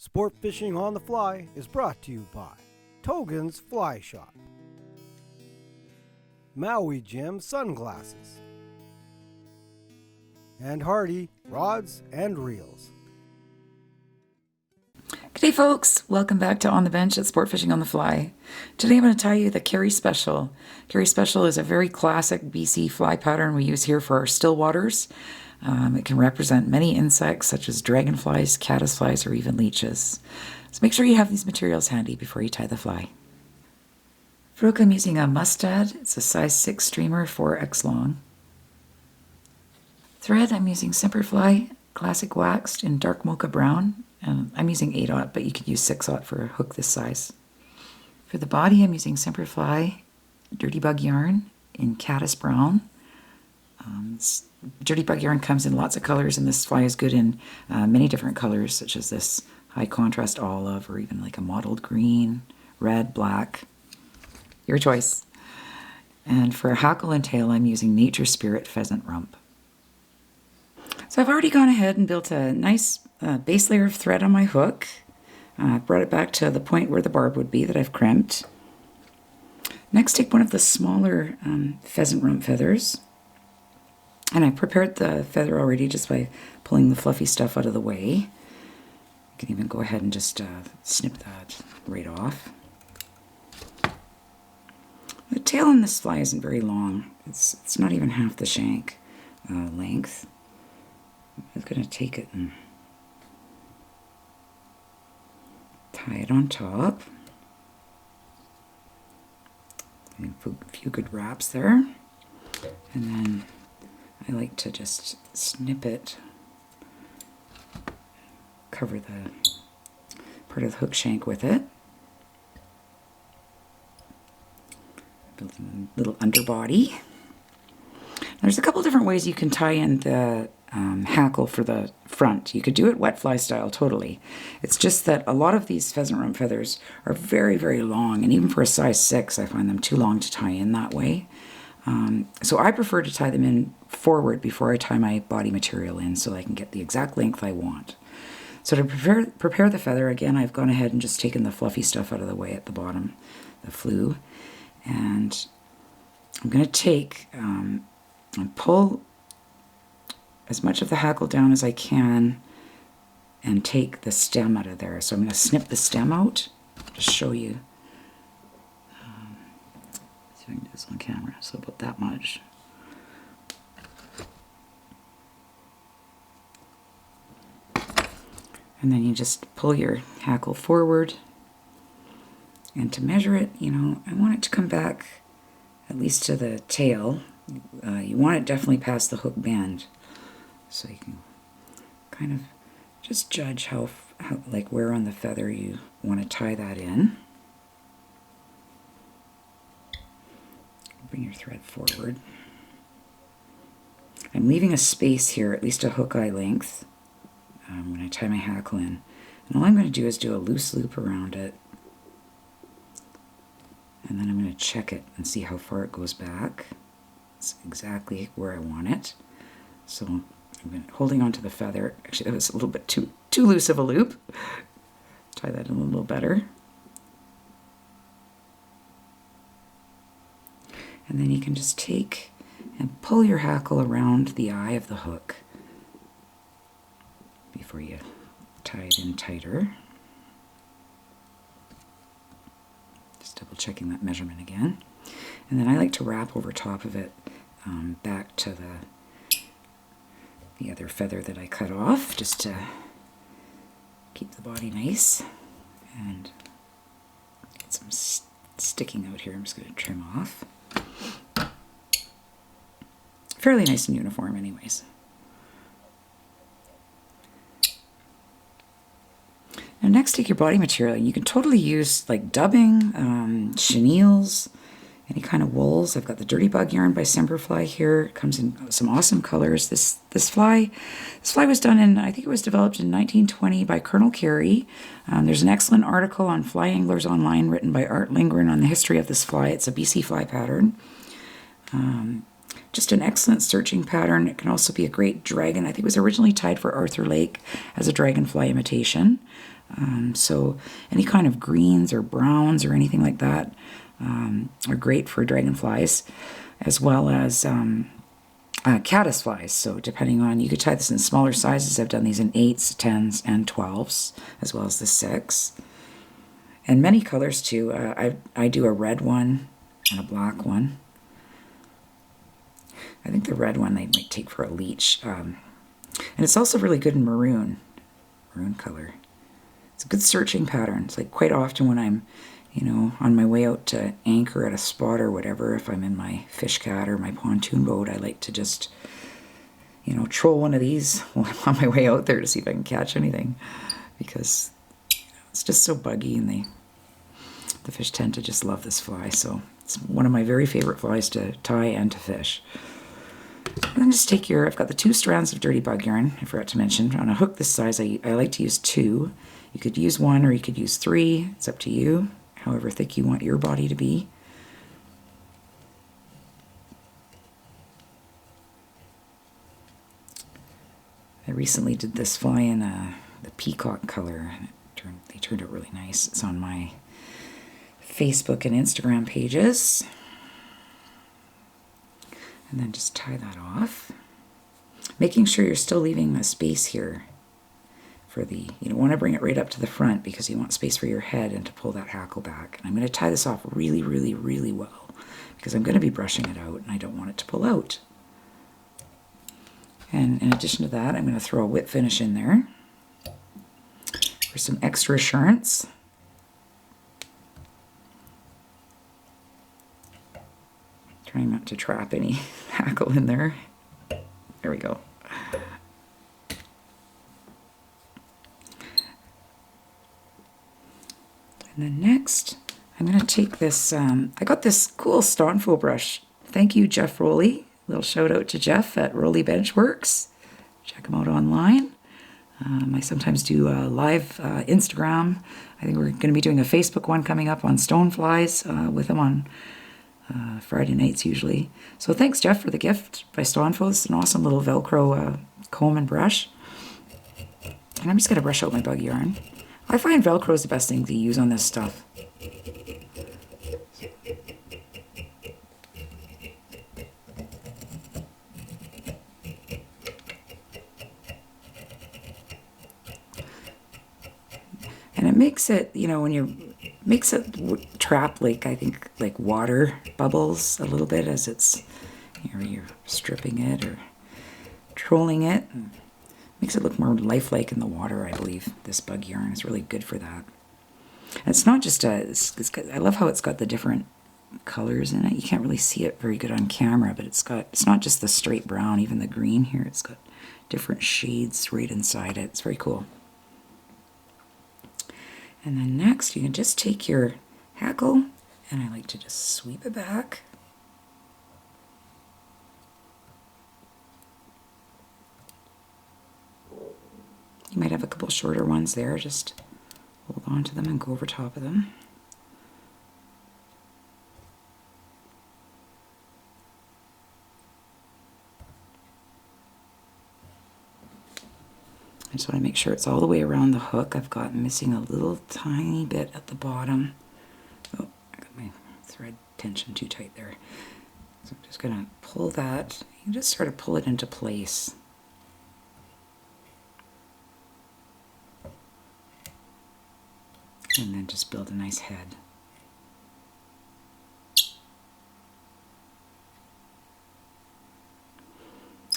Sport Fishing on the Fly is brought to you by Togen's Fly Shop, Maui Jim Sunglasses, and Hardy Rods and Reels. G'day folks, welcome back to On the Bench at Sport Fishing on the Fly. Today I'm going to tell you the Carey Special. Carey Special is a very classic BC fly pattern we use here for our still waters. It can represent many insects such as dragonflies, caddisflies, or even leeches. So make sure you have these materials handy before you tie the fly. For hook I'm using a mustad. It's a size 6 streamer, 4x long. Thread I'm using Semperfli Classic Waxed in dark mocha brown. And I'm using 8/0, but you could use 6/0 for a hook this size. For the body I'm using Semperfli Dirty Bug yarn in caddis brown. Dirty Bug yarn comes in lots of colors, and this fly is good in many different colors, such as this high contrast olive, or even like a mottled green, red, black. Your choice. And for a hackle and tail, I'm using Nature Spirit Pheasant Rump. So I've already gone ahead and built a nice base layer of thread on my hook. Brought it back to the point where the barb would be that I've crimped. Next, take one of the smaller pheasant rump feathers. And I prepared the feather already just by pulling the fluffy stuff out of the way. You can even go ahead and just snip that right off. The tail on this fly isn't very long. It's not even half the shank length. I'm going to take it and tie it on top. And a few good wraps there. And then I like to just snip it, cover the part of the hook shank with it. Build a little underbody. There's a couple different ways you can tie in the hackle for the front. You could do it wet fly style, totally. It's just that a lot of these pheasant rump feathers are very, very long, and even for a size 6, I find them too long to tie in that way. So I prefer to tie them in forward before I tie my body material in, so I can get the exact length I want. So to prepare the feather, again, I've gone ahead and just taken the fluffy stuff out of the way at the bottom, the flue, and I'm going to take and pull as much of the hackle down as I can and take the stem out of there. So I'm going to snip the stem out to show you. See if I can do this on camera. So about that much. And then you just pull your hackle forward. And to measure it, I want it to come back at least to the tail. You want it definitely past the hook bend. So you can kind of just judge how like where on the feather you want to tie that in. Bring your thread forward. I'm leaving a space here, at least a hook eye length, when I tie my hackle in. And all I'm going to do is do a loose loop around it. And then I'm going to check it and see how far it goes back. It's exactly where I want it. So I'm holding onto the feather. Actually, that was a little bit too loose of a loop. Tie that in a little better. And then you can just take and pull your hackle around the eye of the hook before you tie it in tighter. Just double checking that measurement again. And then I like to wrap over top of it back to the other feather that I cut off, just to keep the body nice. And get some sticking out here. I'm just going to trim off. Fairly nice and uniform anyways. Now next, take your body material. You can totally use like dubbing, chenilles, any kind of wools. I've got the Dirty Bug yarn by Semperfli here. It comes in some awesome colors. This fly was done in, I think it was developed in 1920 by Colonel Carey. There's an excellent article on Fly Anglers Online written by Art Lindgren on the history of this fly. It's a BC fly pattern. Just an excellent searching pattern. It can also be a great dragon. I think it was originally tied for Arthur Lake as a dragonfly imitation. So any kind of greens or browns or anything like that are great for dragonflies, as well as caddisflies. So depending on, you could tie this in smaller sizes. I've done these in 8s, 10s, and 12s, as well as the 6. And many colors too. I do a red one and a black one. I think the red one they might take for a leech. And it's also really good in maroon color. It's a good searching pattern. It's like quite often when I'm, you know, on my way out to anchor at a spot or whatever, if I'm in my fish cat or my pontoon boat, I like to just, you know, troll one of these while I'm on my way out there to see if I can catch anything, because it's just so buggy, and the fish tend to just love this fly. So it's one of my very favorite flies to tie and to fish. And then just take I've got the 2 strands of dirty bug yarn, I forgot to mention. On a hook this size, I like to use 2. You could use 1 or you could use 3. It's up to you, however thick you want your body to be. I recently did this fly in the peacock color, and they turned out really nice. It's on my Facebook and Instagram pages. And then just tie that off, making sure you're still leaving a space here for you don't want to bring it right up to the front, because you want space for your head and to pull that hackle back. And I'm going to tie this off really, really, really well, because I'm going to be brushing it out and I don't want it to pull out. And in addition to that, I'm going to throw a whip finish in there for some extra assurance. Trying not to trap any hackle in there. There we go. And then next, I'm going to take this, I got this cool Stonefo brush. Thank you, Jeff Rowley. Little shout out to Jeff at Rowley Benchworks. Check him out online. I sometimes do a live Instagram. I think we're going to be doing a Facebook one coming up on stoneflies with him on Friday nights usually. So thanks, Jeff, for the gift by Stonefo. It's an awesome little Velcro comb and brush. And I'm just going to brush out my bug yarn. I find Velcro is the best thing to use on this stuff. And it makes it, you know, makes it trap, like, I think, like water bubbles a little bit as it's, you know, you're stripping it or trolling it. And makes it look more lifelike in the water, I believe. This bug yarn is really good for that. And it's not just I love how it's got the different colors in it. You can't really see it very good on camera, but it's not just the straight brown, even the green here. It's got different shades right inside it. It's very cool. And then next, you can just take your hackle, and I like to just sweep it back. You might have a couple shorter ones there, just hold on to them and go over top of them. I just want to make sure it's all the way around the hook. I've got missing a little tiny bit at the bottom. Oh, I got my thread tension too tight there. So I'm just going to pull that. You can just sort of pull it into place. And then just build a nice head.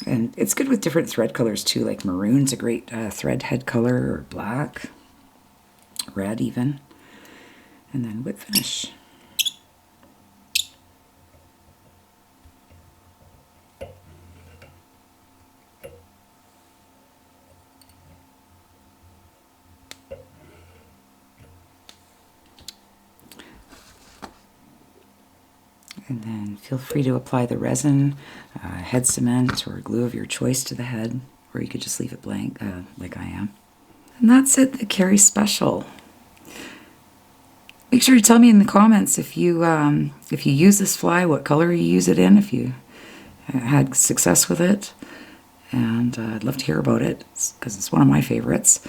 And it's good with different thread colors too, like maroon's a great thread head color, or black, red even. And then whip finish. And then feel free to apply the resin, head cement, or glue of your choice to the head, or you could just leave it blank, like I am. And that's it, the Carey Special. Make sure to tell me in the comments if you use this fly, what color you use it in, if you had success with it. And I'd love to hear about it, because it's one of my favorites.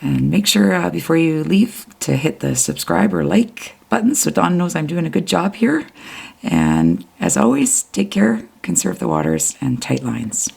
And make sure before you leave to hit the subscribe or like button so Don knows I'm doing a good job here. And as always, take care, conserve the waters, and tight lines.